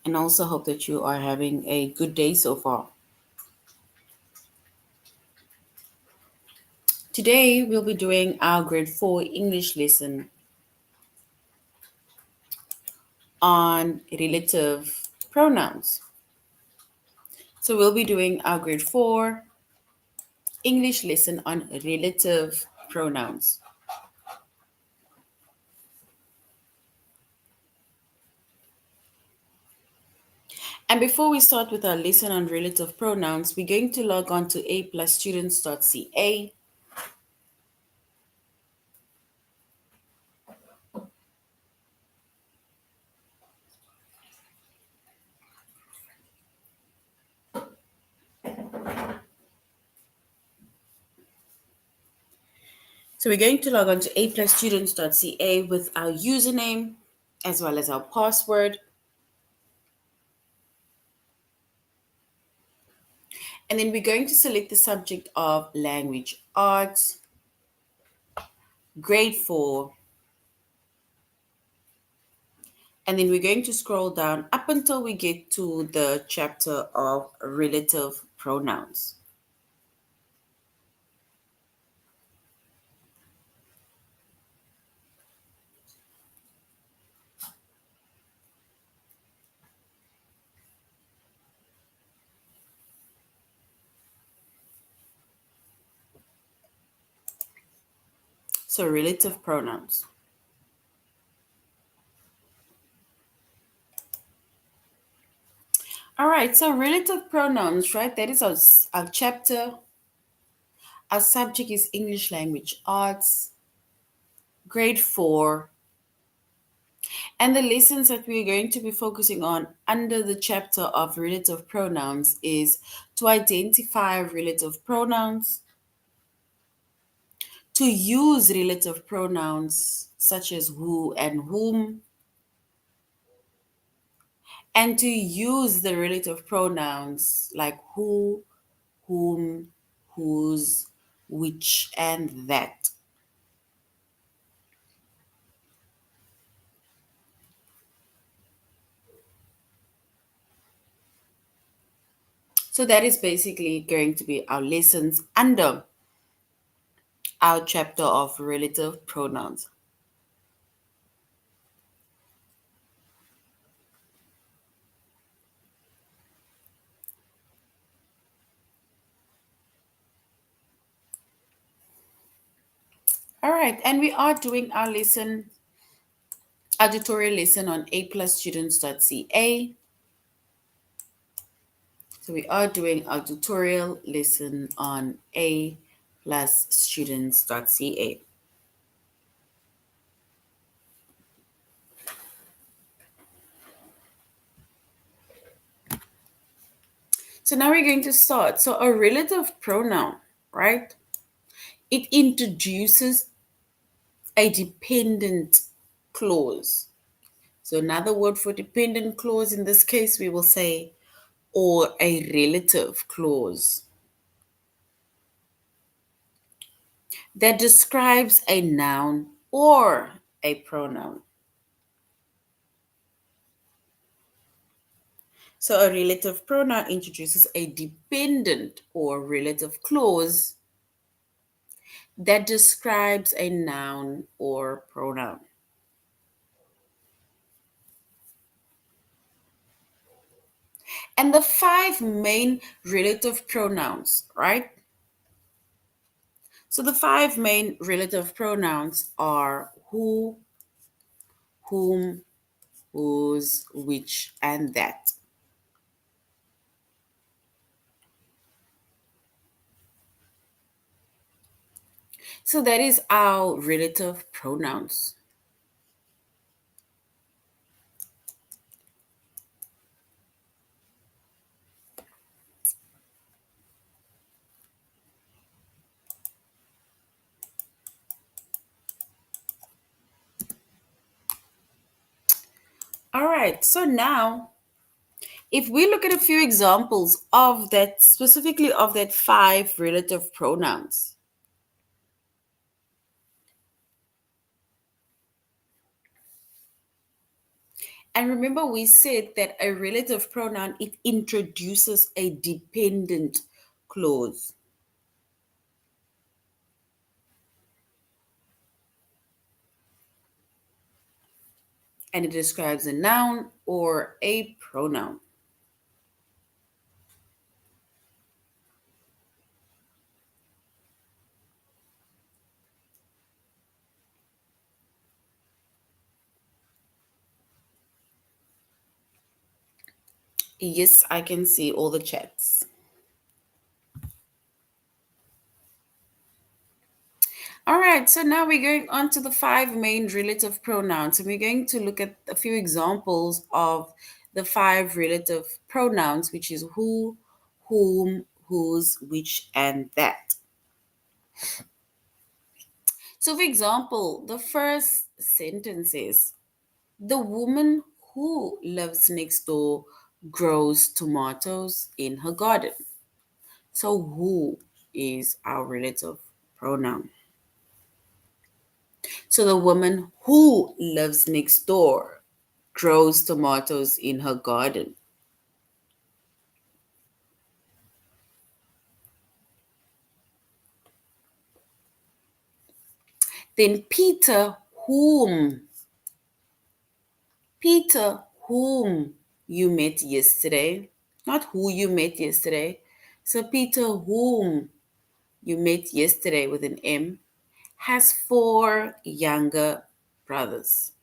and also hope that you are having a good day so far. Today, we'll be doing our grade 4 English lesson on relative pronouns. So, we'll be doing our grade 4 English lesson on relative pronouns. And before we start with our lesson on relative pronouns, we're going to log on to aplusstudents.ca. So we're going to log on to aplusstudents.ca with our username as well as our password. And then we're going to select the subject of language arts, grade 4. And then we're going to scroll down up until we get to the chapter of relative pronouns. So relative pronouns. All right, so relative pronouns, right? That is our chapter. Our subject is English language arts, grade 4. And the lessons that we're going to be focusing on under the chapter of relative pronouns is to identify relative pronouns, to use relative pronouns such as who and whom, and to use the relative pronouns like who, whom, whose, which, and that. So that is basically going to be our lessons under our chapter of relative pronouns. All right, and we are doing our lesson, our tutorial lesson on aplusstudents.ca. So we are doing our tutorial lesson on aplusstudents.ca. So now we're going to start. So a relative pronoun, right? It introduces a dependent clause. So another word for dependent clause in this case, we will say, or a relative clause that describes a noun or a pronoun. So a relative pronoun introduces a dependent or relative clause that describes a noun or pronoun. And the five main relative pronouns, right? So the five main relative pronouns are who, whom, whose, which, and that. So that is our relative pronouns. All right, so now if we look at a few examples of that, specifically of that five relative pronouns, And remember, we said that a relative pronoun, it introduces a dependent clause. And it describes a noun or a pronoun. Yes, I can see all the chats. All right, so now we're going on to the five main relative pronouns, and we're going to look at a few examples of the five relative pronouns, which is who, whom, whose, which, and that. So, for example, the first sentence is the woman who lives next door grows tomatoes in her garden. So, who is our relative pronoun? So, the woman who lives next door grows tomatoes in her garden. Then, Peter, whom you met yesterday, not who you met yesterday. So, Peter, whom you met yesterday with an M, has four younger brothers.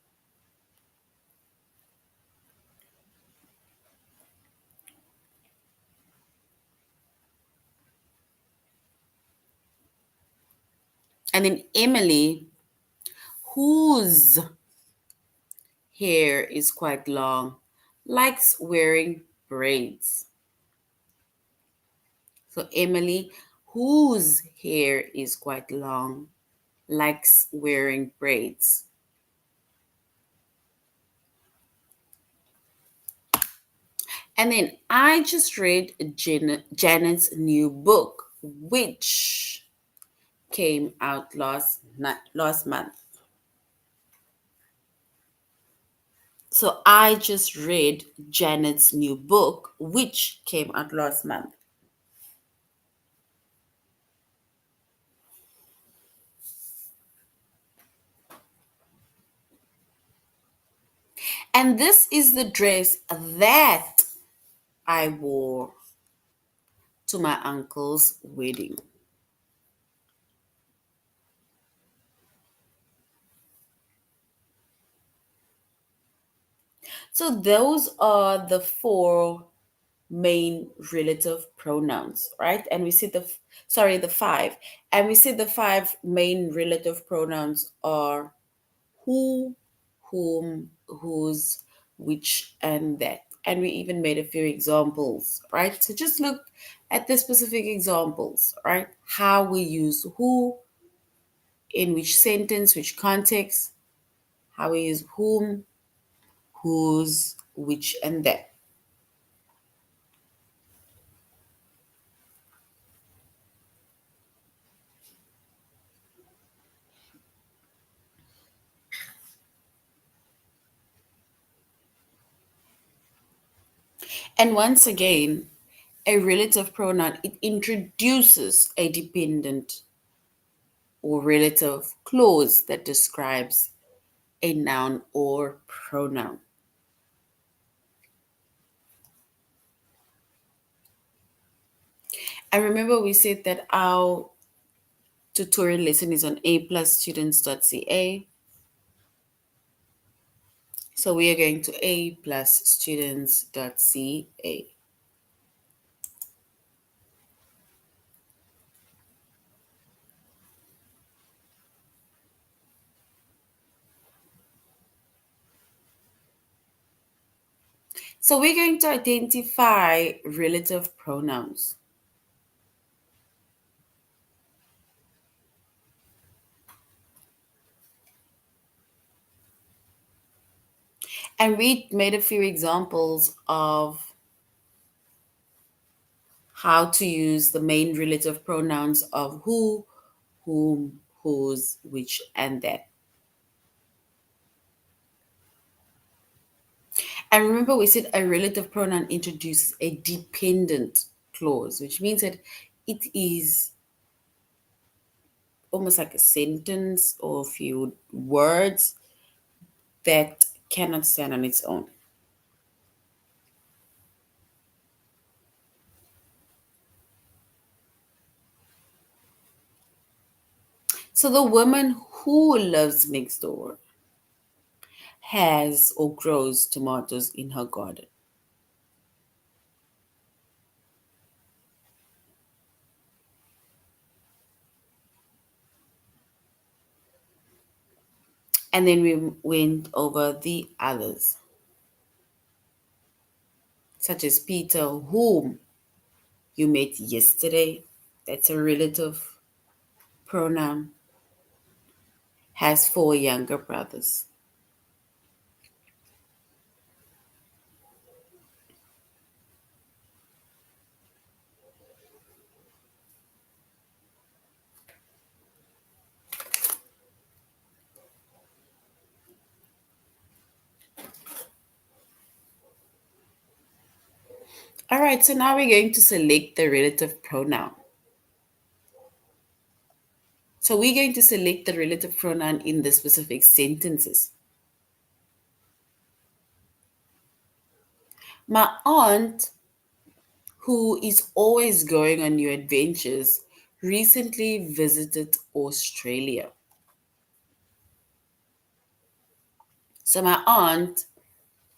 And then Emily, whose hair is quite long, likes wearing braids. So Emily, whose hair is quite long, likes wearing braids. And then I just read Janet's new book, which came out last month. So I just read Janet's new book, which came out last month. And this is the dress that I wore to my uncle's wedding. So those are the four main relative pronouns, right? And we see the five. And we see the five main relative pronouns are who, whom, whose, which, and that. And we even made a few examples, right? So just look at the specific examples, right? How we use who, in which sentence, which context, how we use whom, whose, which, and that. And once again, a relative pronoun, it introduces a dependent or relative clause that describes a noun or pronoun. And remember, we said that our tutorial lesson is on aplusstudents.ca. So we are going to aplusstudents.ca. So we're going to identify relative pronouns. And we made a few examples of how to use the main relative pronouns of who, whom, whose, which, and that. And remember, we said a relative pronoun introduces a dependent clause, which means that it is almost like a sentence or a few words that cannot stand on its own. So the woman who lives next door has or grows tomatoes in her garden. And then we went over the others, such as Peter, whom you met yesterday. That's a relative pronoun. Has four younger brothers. All right, so now we're going to select the relative pronoun. So we're going to select the relative pronoun in the specific sentences. My aunt, who is always going on new adventures, recently visited Australia. So my aunt,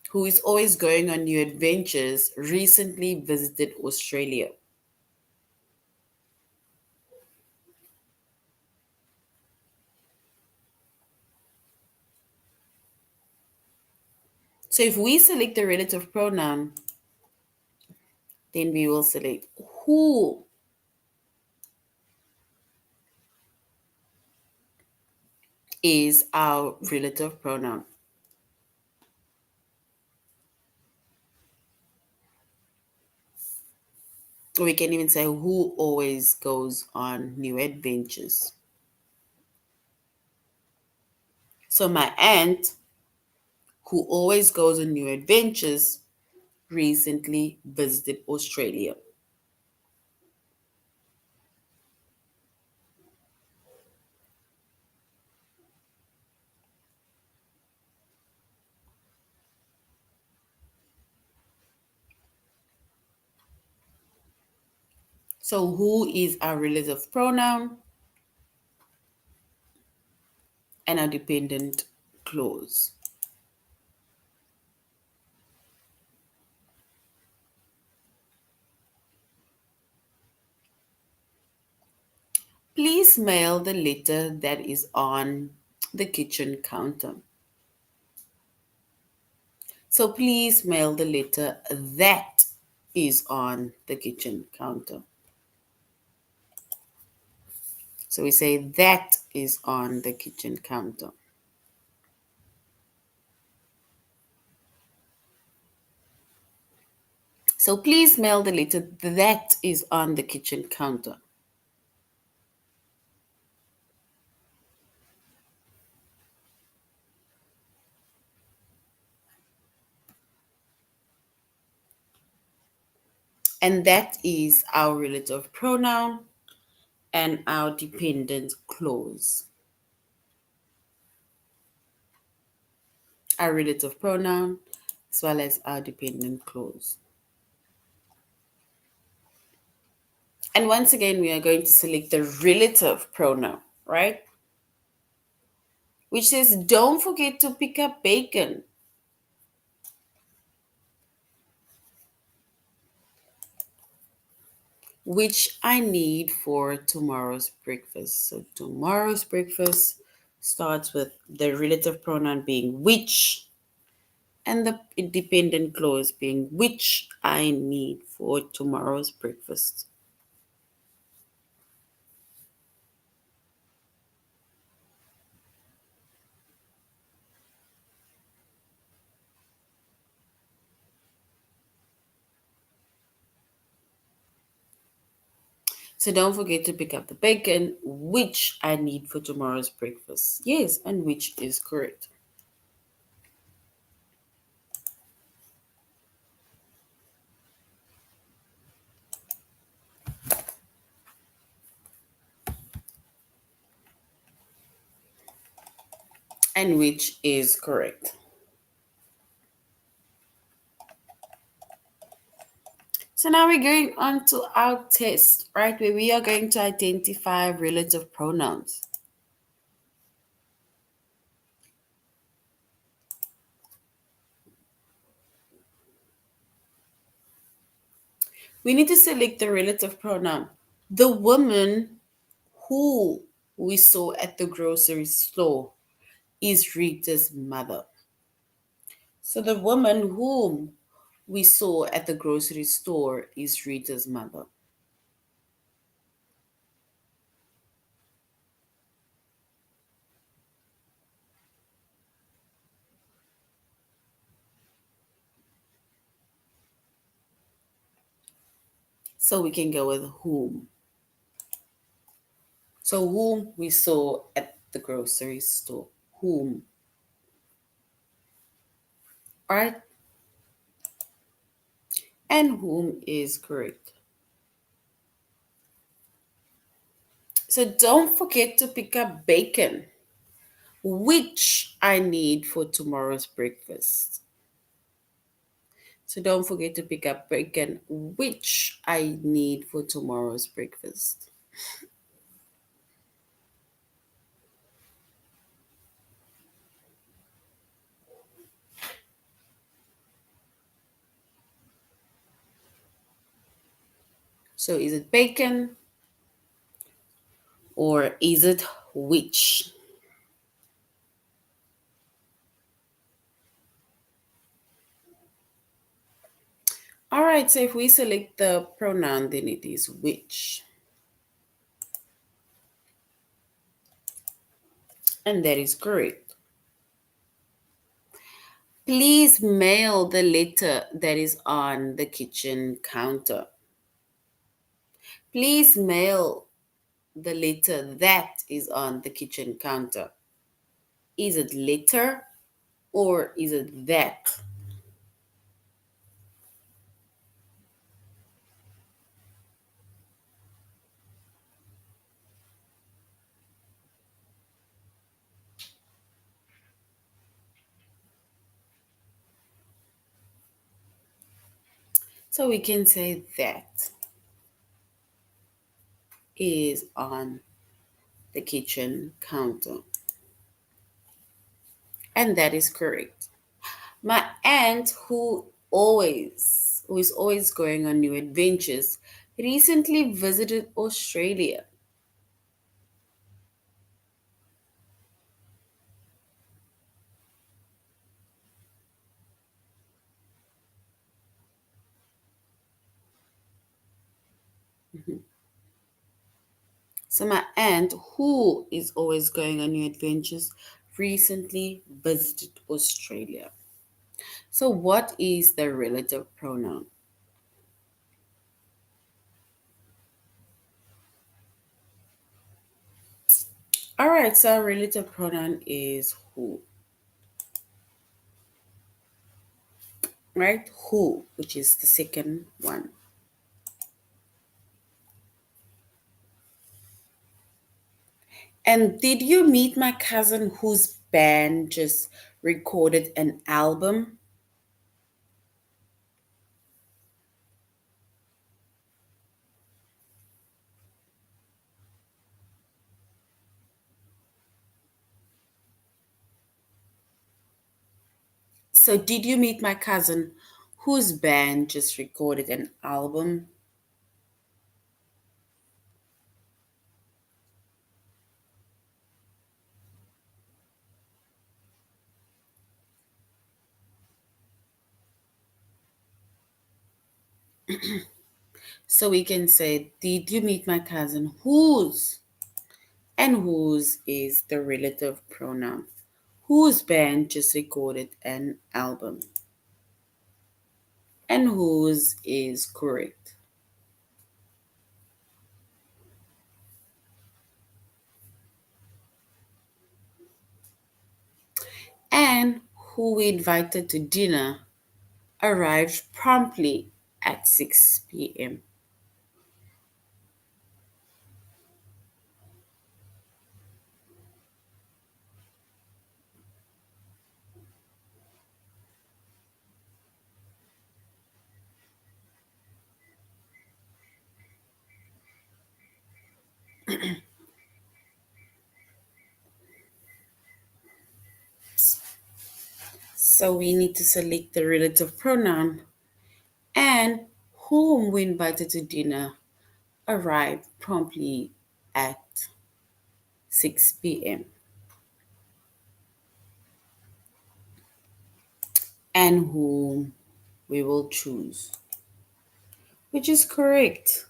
who is always going on new adventures, recently visited Australia. So if we select the relative pronoun, then we will select who is our relative pronoun. Or we can even say who always goes on new adventures. So my aunt, who always goes on new adventures, recently visited Australia. So who is our relative pronoun and our dependent clause? Please mail the letter that is on the kitchen counter. So please mail the letter that is on the kitchen counter. So we say that is on the kitchen counter. So please mail the letter that is on the kitchen counter. And that is our relative pronoun and our dependent clause. Our relative pronoun as well as our dependent clause. And once again, we are going to select the relative pronoun, right? Which says, don't forget to pick up bacon, which I need for tomorrow's breakfast. So tomorrow's breakfast starts with the relative pronoun being which and the dependent clause being which I need for tomorrow's breakfast. So don't forget to pick up the bacon, which I need for tomorrow's breakfast. Yes, and which is correct. and which is correct. So now we're going on to our test, right, where we are going to identify relative pronouns. We need to select the relative pronoun. The woman who we saw at the grocery store is Rita's mother. So the woman whom we saw at the grocery store is Rita's mother. So we can go with whom. So whom we saw at the grocery store. Whom. Alright? And whom is correct. So don't forget to pick up bacon, which I need for tomorrow's breakfast. So don't forget to pick up bacon, which I need for tomorrow's breakfast. So is it bacon or is it which? All right, so if we select the pronoun, then it is which. And that is correct. Please mail the letter that is on the kitchen counter. Please mail the letter that is on the kitchen counter. Is it letter or is it that? So we can say that is on the kitchen counter. And that is correct. My aunt, who is always going on new adventures, recently visited Australia. So my aunt, who is always going on new adventures, recently visited Australia. So what is the relative pronoun? All right, so our relative pronoun is who, right? Who, which is the second one. And did you meet my cousin whose band just recorded an album? So, did you meet my cousin whose band just recorded an album? So, we can say, did you meet my cousin whose? And whose is the relative pronoun. Whose band just recorded an album? And whose is correct. And who we invited to dinner arrived promptly at 6 p.m. So we need to select the relative pronoun and whom we invited to dinner arrived promptly at 6 p.m. and whom we will choose, which is correct.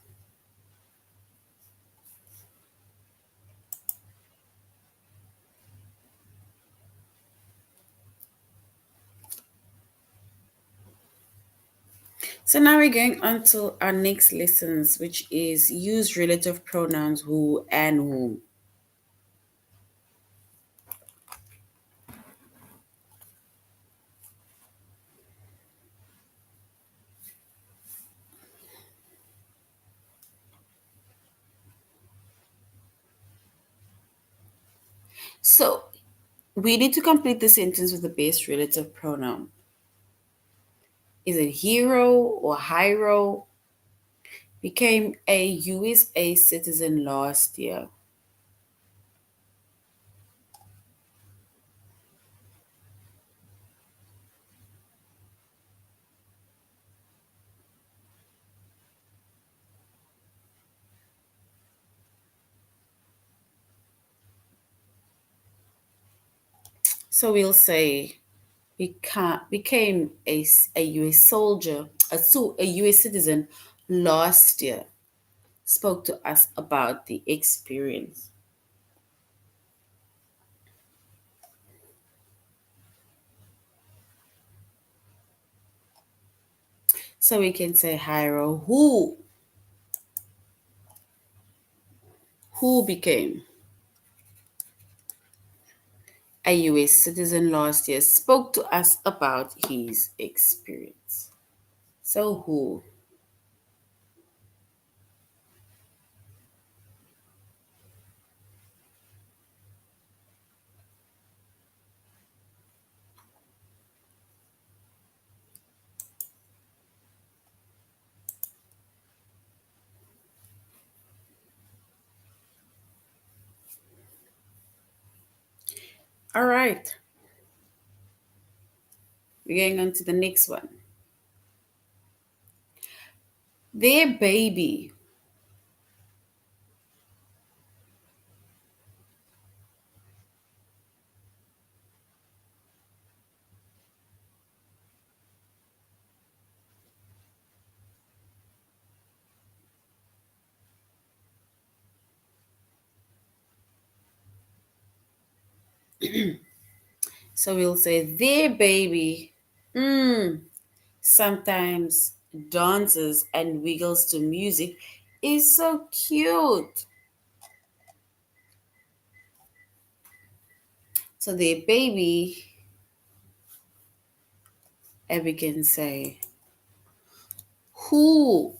So now we're going on to our next lessons, which is use relative pronouns who and whom. So we need to complete the sentence with the best relative pronoun. Is it hero or hiro? Became a USA citizen last year. So we'll say became a US soldier, a US citizen last year. Spoke to us about the experience. So we can say Hiro, who became a US citizen last year, spoke to us about his experience. So who? All right, we're going on to the next one. Their baby. So we'll say their baby. Mm, sometimes dances and wiggles to music is so cute. So their baby, and we can say who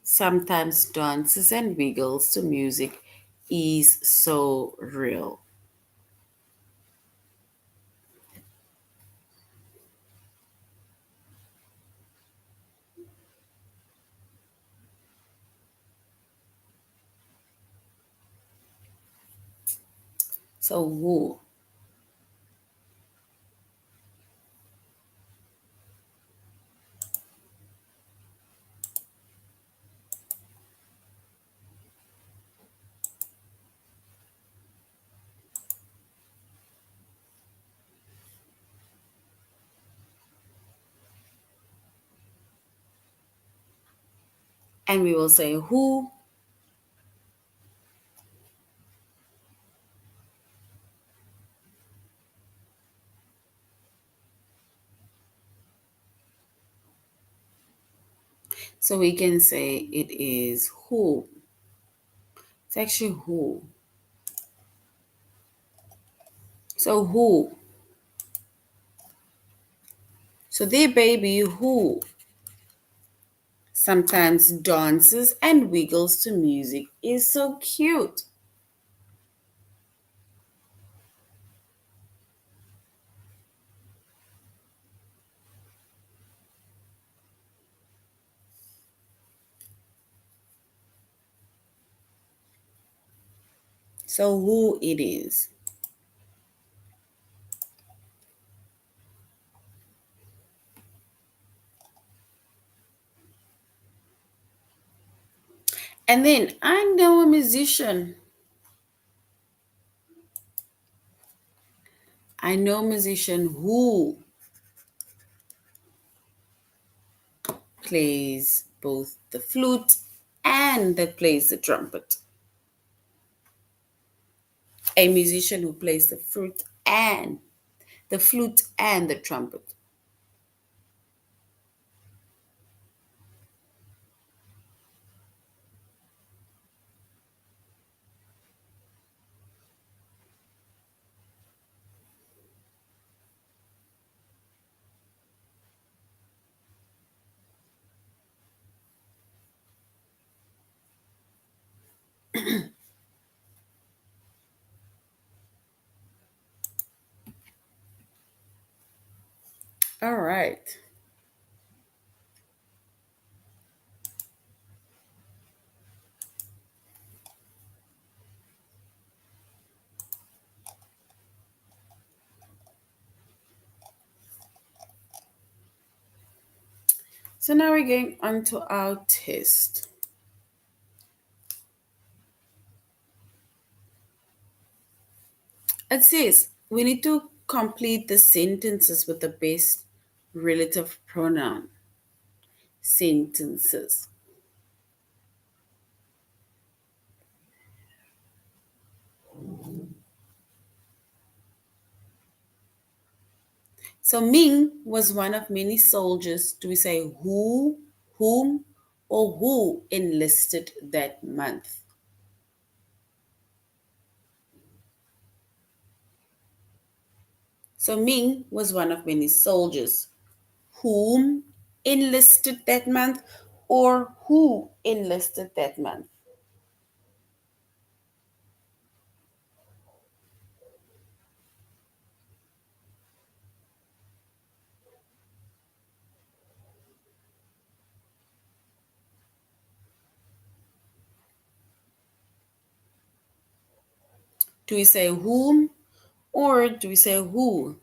sometimes dances and wiggles to music is so real. So who? And we will say who. So we can say it is who. It's actually who. So who? So their baby who sometimes dances and wiggles to music is so cute. So who it is. And then I know a musician. I know a musician who plays both the flute and that plays the trumpet. A musician who plays the flute and the trumpet. All right. So now we're going on to our test. It says we need to complete the sentences with the best relative pronoun. Sentences. So Ming was one of many soldiers. Do we say who, whom, or who enlisted that month? So Ming was one of many soldiers. Whom enlisted that month or who enlisted that month? Do we say whom or do we say who?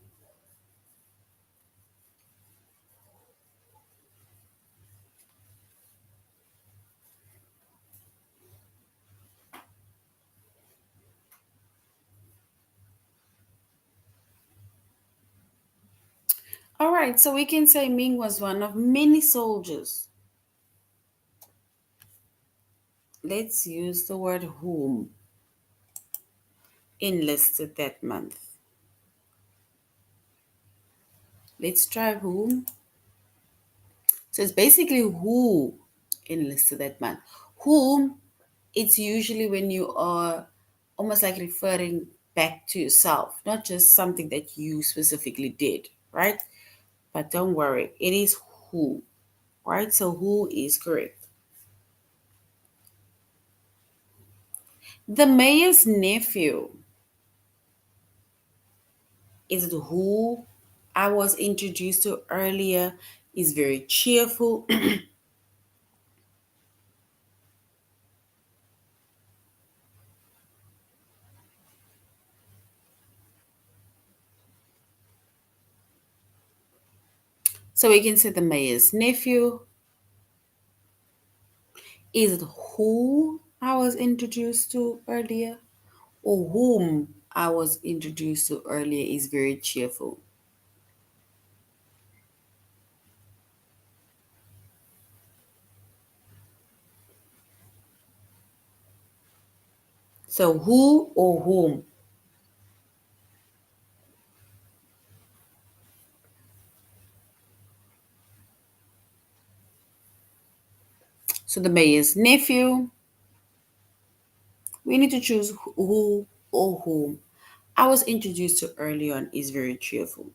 All right, so we can say Ming was one of many soldiers. Let's use the word whom enlisted that month. Let's try whom. So it's basically who enlisted that month. Whom, it's usually when you are almost like referring back to yourself, not just something that you specifically did, right? But don't worry, it is who, right? So who is correct. The mayor's nephew is it who I was introduced to earlier, is very cheerful. So we can say the mayor's nephew. Is it who I was introduced to earlier or whom I was introduced to earlier is very cheerful? So who or whom? So the mayor's nephew, we need to choose who or whom. I was introduced to early on is very cheerful.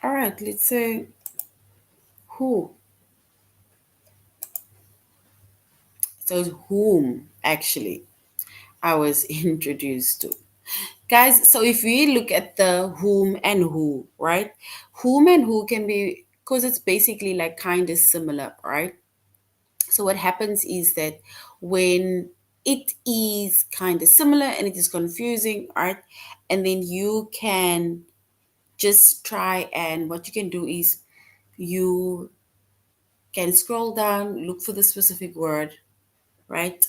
All right, let's say who. So it's whom actually I was introduced to. Guys, so if we look at the whom and who, right? Whom and who can be, because it's basically like kind of similar, right? So what happens is that when it is kind of similar and it is confusing, right? And then you can just try, and what you can do is you can scroll down, look for the specific word, right?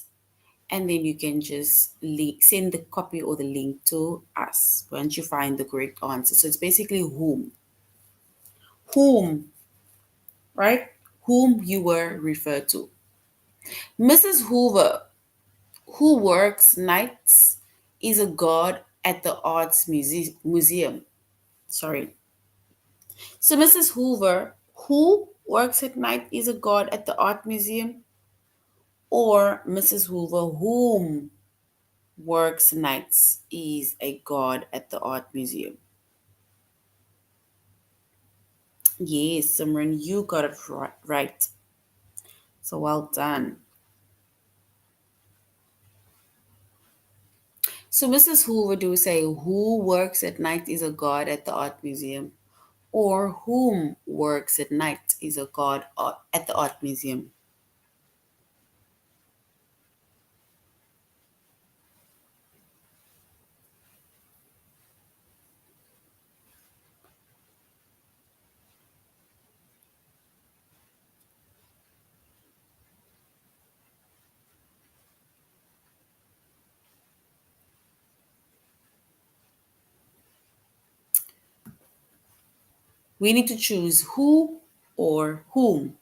And then you can just send the copy or the link to us once you find the correct answer. So it's basically whom, right? Whom you were referred to. Mrs. Hoover, who works nights, is a god at the museum. Sorry. So Mrs. Hoover, who works at night, is a god at the art museum, or Mrs. Hoover, whom works nights, is a god at the art museum. Yes, Simran, you got it right. So well done. So Mrs. Hoover, do we say who works at night is a god at the art museum, or whom works at night is a god at the art museum? We need to choose who or whom.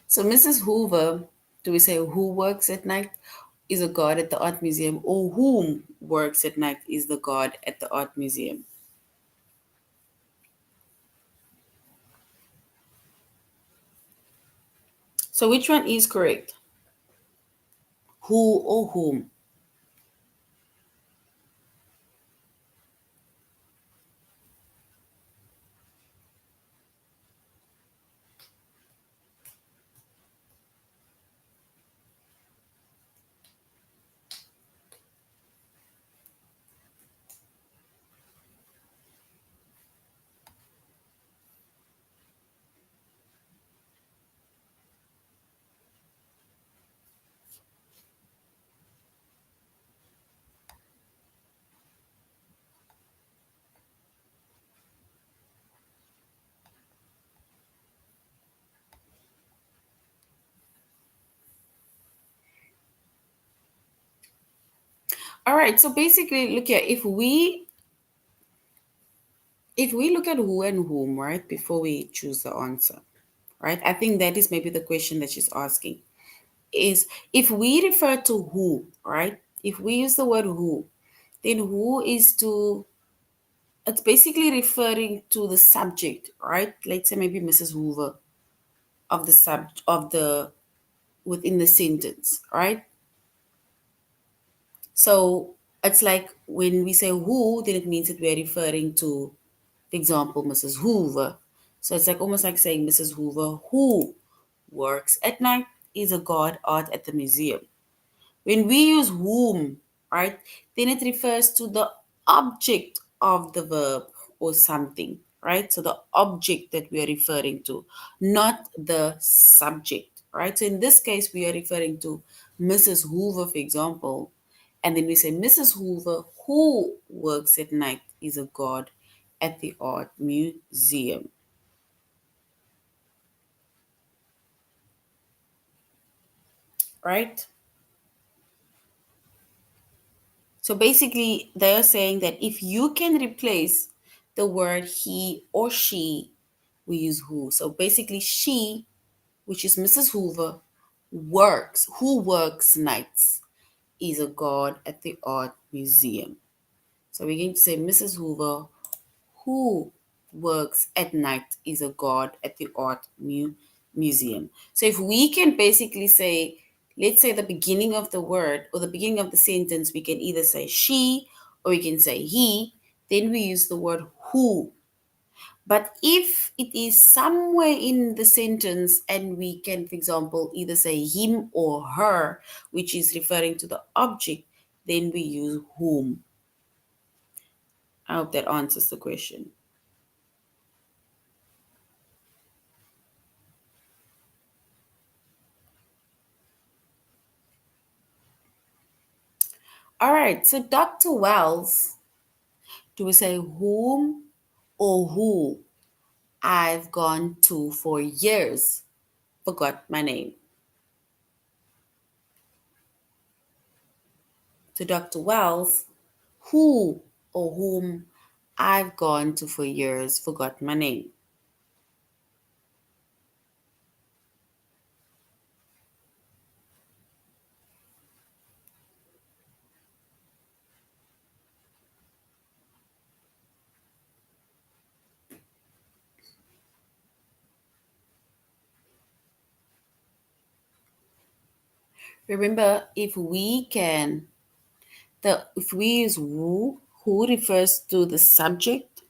So Mrs. Hoover, do we say who works at night is a god at the art museum, or whom works at night is the god at the art museum? So which one is correct? Who or whom? All right, so basically look here, if we look at who and whom, right, before we choose the answer, right? I think that is maybe the question that she's asking. Is if we refer to who, right? If we use the word who, then who is to it's basically referring to the subject, right? Let's say maybe Mrs. Hoover of the of the within the sentence, right? So it's like when we say who, then it means that we're referring to, for example, Mrs. Hoover. So it's like almost like saying Mrs. Hoover, who works at night, is a god art at the museum. When we use whom, right, then it refers to the object of the verb or something, right? So the object that we are referring to, not the subject, right? So in this case, we are referring to Mrs. Hoover, for example, and then we say Mrs. Hoover, who works at night, is a god at the art museum, right? So basically, they are saying that if you can replace the word he or she, we use who. So basically, she, which is Mrs. Hoover, who works nights, is a god at the art museum. So we're going to say Mrs. Hoover, who works at night, is a guard at the museum. So if we can basically say, let's say the beginning of the word or the beginning of the sentence, we can either say she or we can say he, then we use the word who. But if it is somewhere in the sentence and we can, for example, either say him or her, which is referring to the object, then we use whom. I hope that answers the question. All right, so Dr. Wells, do we say whom or who? I've gone to for years. Forgot my name. To Dr. Wells, who or whom I've gone to for years. Forgot my name. Remember, if we use who refers to the subject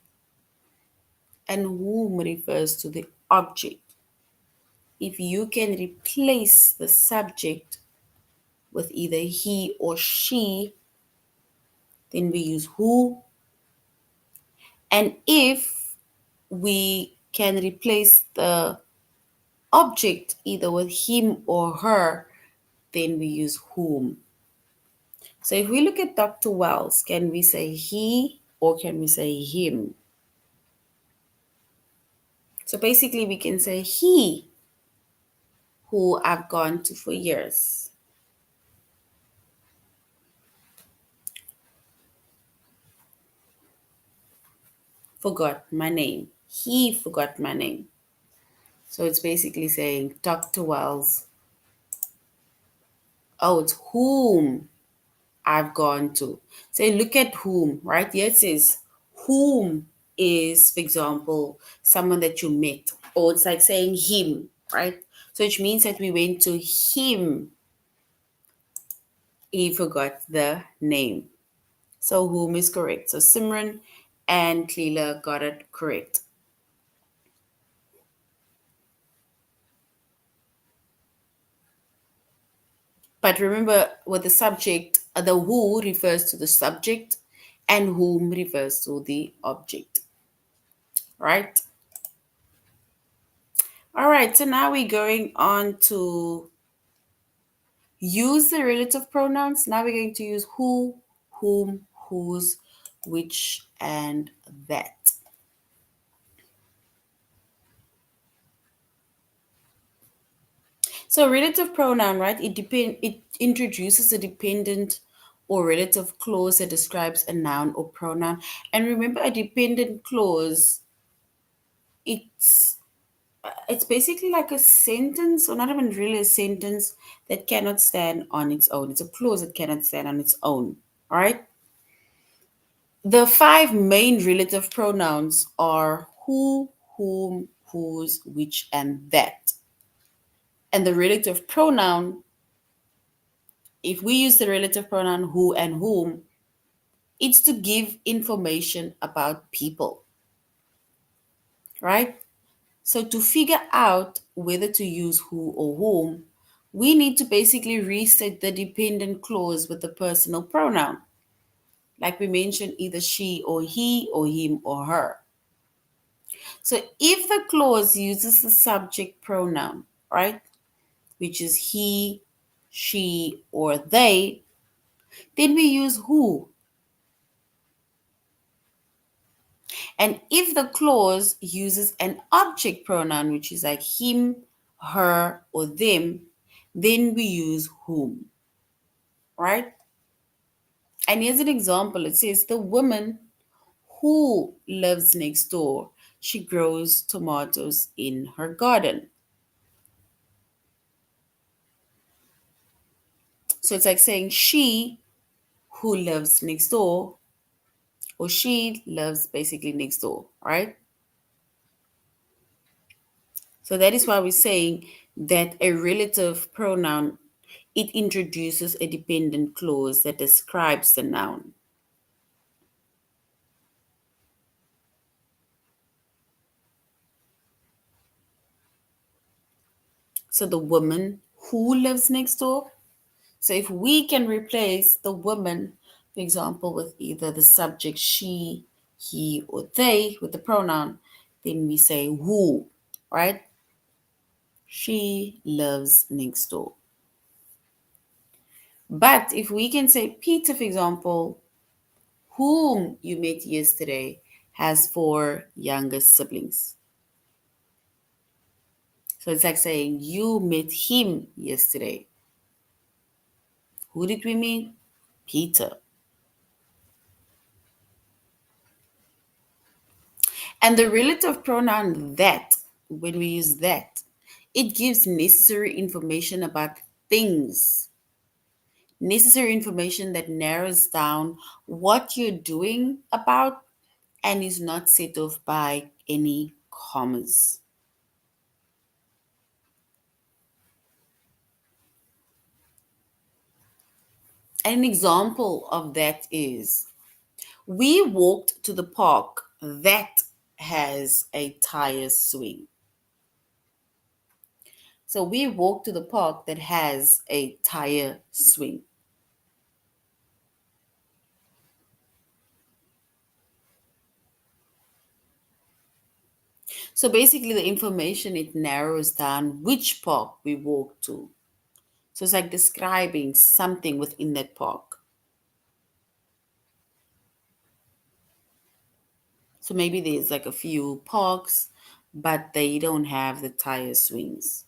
and whom refers to the object. If you can replace the subject with either he or she, then we use who. And if we can replace the object either with him or her, then we use whom. So if we look at Dr. Wells, can we say he or can we say him? So basically, we can say he, who I've gone to for years. Forgot my name. He forgot my name. So it's basically saying Dr. Wells, oh, it's whom I've gone to. So look at whom, right? Here it says whom is, for example, someone that you met, or it's like saying him, right? So which means that we went to him. He forgot the name. So whom is correct. So Simran and Leela got it correct. But remember, with the subject, the who refers to the subject and whom refers to the object, right? All right, so now we're going on to use the relative pronouns. Now we're going to use who, whom, whose, which, and that. So relative pronoun, right? It introduces a dependent or relative clause that describes a noun or pronoun. And remember, a dependent clause, it's it's basically like a sentence, or not even really a sentence, that cannot stand on its own. It's a clause that cannot stand on its own. All right. The five main relative pronouns are who, whom, whose, which, and that. And the relative pronoun, if we use the relative pronoun who and whom, it's to give information about people, right? So to figure out whether to use who or whom, we need to basically reset the dependent clause with the personal pronoun. Like we mentioned, either she or he or him or her. So if the clause uses the subject pronoun, right, which is he, she, or they, then we use who. And if the clause uses an object pronoun, which is like him, her, or them, then we use whom, right? And here's an example. It says the woman who lives next door, she grows tomatoes in her garden. So it's like saying she who lives next door, or she lives basically next door, right? So that is why we're saying that a relative pronoun, it introduces a dependent clause that describes the noun. So the woman who lives next door. So if we can replace the woman, for example, with either the subject she, he, or they with the pronoun, then we say who, right? She lives next door. But if we can say Peter, for example, whom you met yesterday, has four younger siblings. So it's like saying you met him yesterday. Who did we meet? Peter. And the relative pronoun that, when we use that, it gives necessary information about things, necessary information that narrows down what you're doing about and is not set off by any commas. An example of that is we walked to the park that has a tire swing. So we walked to the park that has a tire swing. So basically, the information it narrows down which park we walk to. So it's like describing something within that park. So maybe there's like a few parks, but they don't have the tire swings.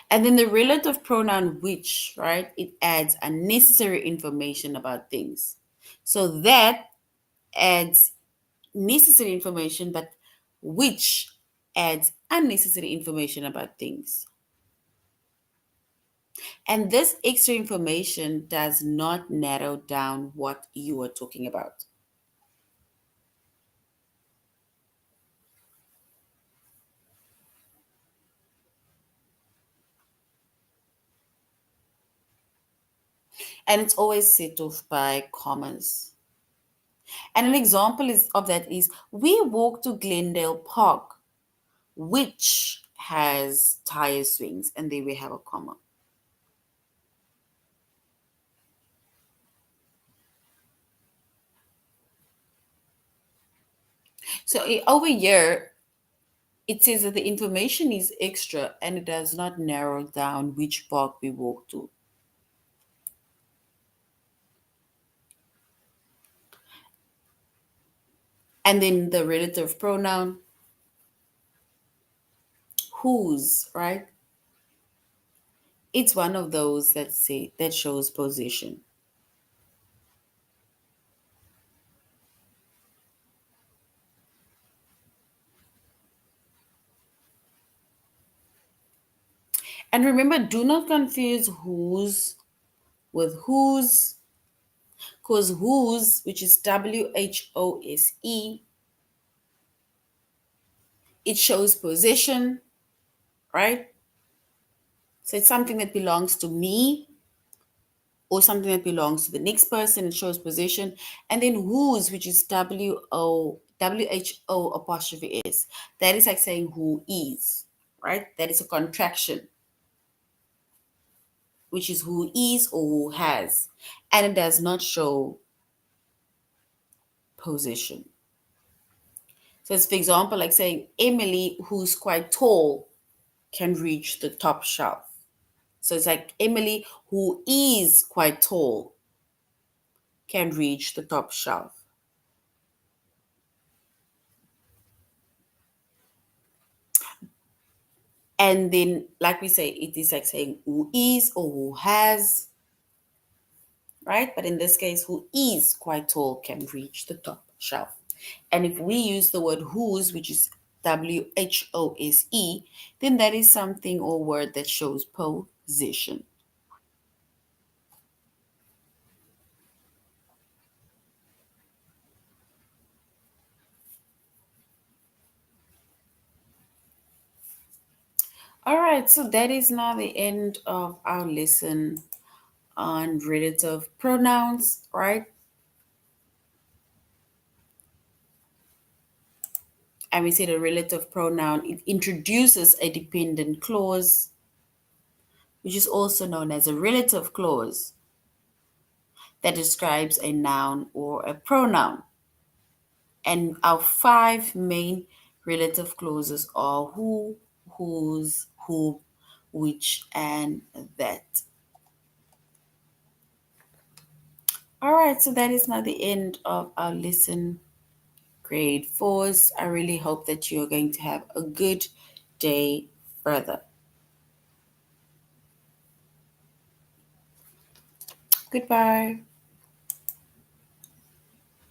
And then the relative pronoun which, right? It adds unnecessary information about things. So that adds necessary information, but which adds unnecessary information about things. And this extra information does not narrow down what you are talking about. And it's always set off by commas. And an example of that is we walk to Glendale Park, which has tire swings, and there we have a comma. So over here, it says that the information is extra and it does not narrow down which park we walk to. And then the relative pronoun, whose, right? It's one of those that shows position. And remember, do not confuse whose with whose, because whose, which is WHOSE, it shows possession, right? So it's something that belongs to me or something that belongs to the next person. It shows possession. And then whose, which is WHO apostrophe S, that is like saying who is, right? That is a contraction, which is who is or who has. And it does not show position. So it's, for example, like saying Emily, who's quite tall, can reach the top shelf. So it's like Emily, who is quite tall, can reach the top shelf. And then, like we say, it is like saying who is or who has, right? But in this case, who is quite tall can reach the top shelf. And if we use the word whose, which is WHOSE, then that is something or word that shows position. All right, so that is now the end of our lesson on relative pronouns, right? And we said a relative pronoun, it introduces a dependent clause, which is also known as a relative clause that describes a noun or a pronoun. And our five main relative clauses are who, whose, who, which, and that. All right, so that is now the end of our lesson, grade fours. I really hope that you're going to have a good day further. Goodbye.